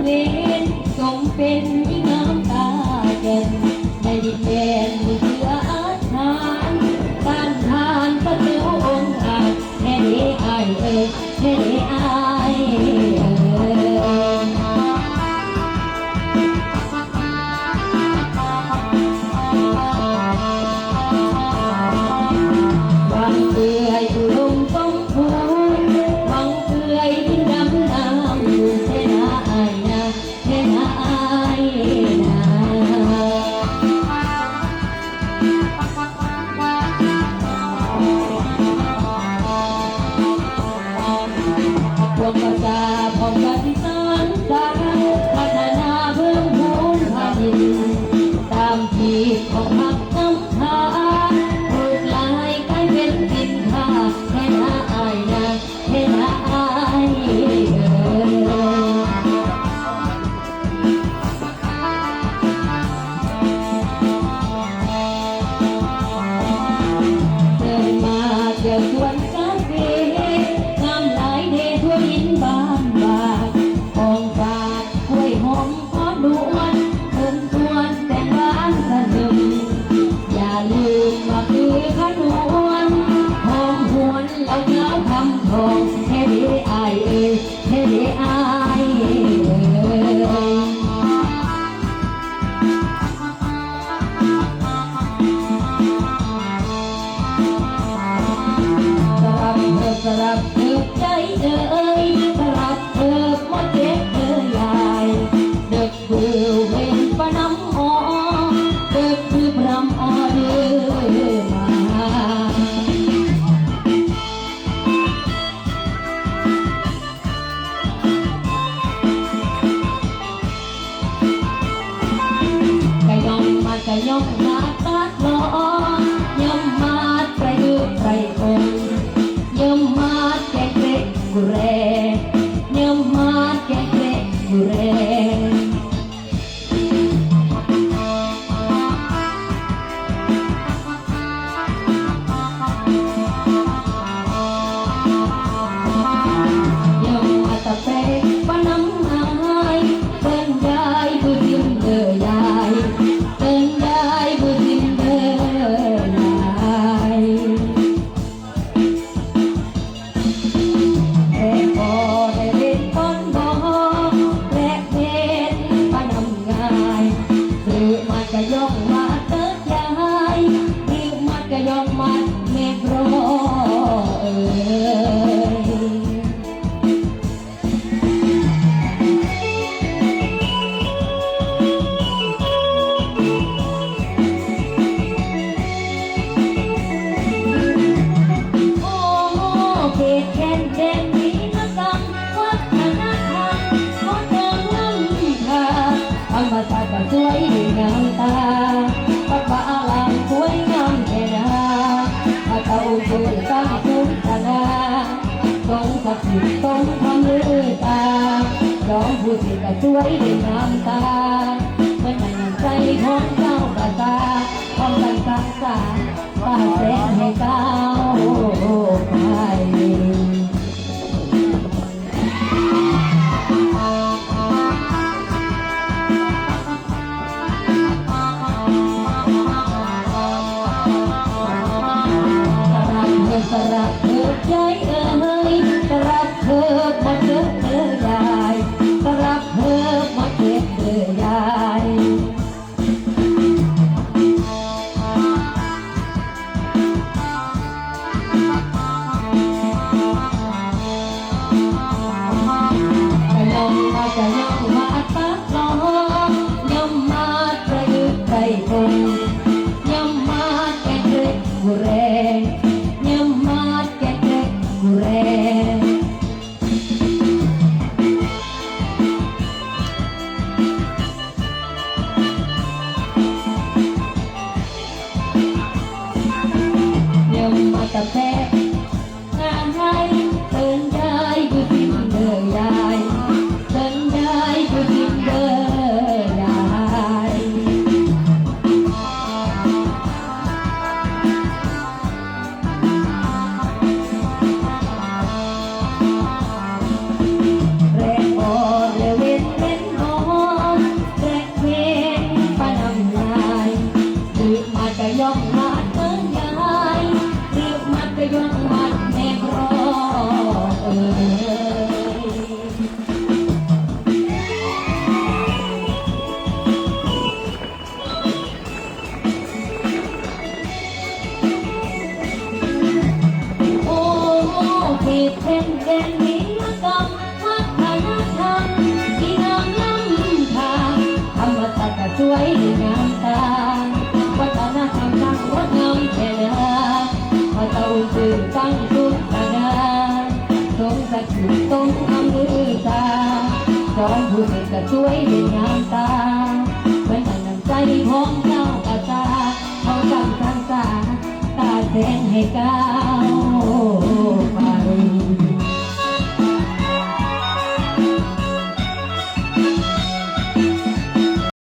เวนสมเป็นยิ่งน้ำตาแก่นในดินแดนมีเชื้ออาถรรพ์ต้านทานพระเจ้าองค์อาจแค่เดไอเอ่ยแค่เดไอของพักน้ำค้าถูกลายกลายเป็นสินค้าแค่ละอายนะแค่ละอายเดินมาเจอสวนกาแฟงามหลายเดทั่วยินบานบานของฝากกล้วยหอมขอดวนเพิ่มทวนแต่งบ้านสนุกอย่าลืมว่าคือขนวนหอมหวนแล้วเงาคำทองแค่ดีอายเอ่ยแค่ดีอายสลับเธอใจเอ่ยสลับเธอหมดเจ็บเธอยายเด็กคือเว้นปะน้ำหอเด็กคือพรำอ่อเดือมาก็ย่อมมาตัดล้อย่อมมาไปดูไปคนย่อมมาแก่เกะกุเรย่อมมาแก่เกะกุเรย่อมมาตะเปะปะน้ำหายเป็นยายผู้ยิ้มเดือยายย่องมาเติร์ดยายรีบมัดก็ย่องมัดเมฆรอเอ่ยโอ้เขตแค่นแดนมีนกรรมวัฒนธรรมของเดิมล้ำค่าธรรมศาสตร์ก็สวยงามตาปักบาลางสวยงามแค่นาพระเจ้าช่วยสร้างสุนทนาทรงศักดิ์สิทธิ์ทรงทำลือตาร้องผู้สิก็สวยงามตาเป็นในน้ำใจของเจ้าประสาของกันสร้างสรรค์ป้าแสนให้เก้าวไปสลับเธอใจเอ่ยสลับเธอมาเจอเธอยายสลับเธอมาเจ็บเธอยาย แดนนี้ละกำวัฒนธรรมที่งามล้ำค่าธรรมศาสตร์ก็สวยด้วยงามตาวัฒนธรรมตั้งงดงามแค่ไหนพระเจ้าสื่อตั้งสุขนา ทรงศักดิ์สิทธิ์ทรงอำมือตาสอนผู้เด็กก็ช่วยด้วยงามตาเหมือนน้ำใจของเจ้าอาตาเขาจำสร้างสาตาแสงให้กา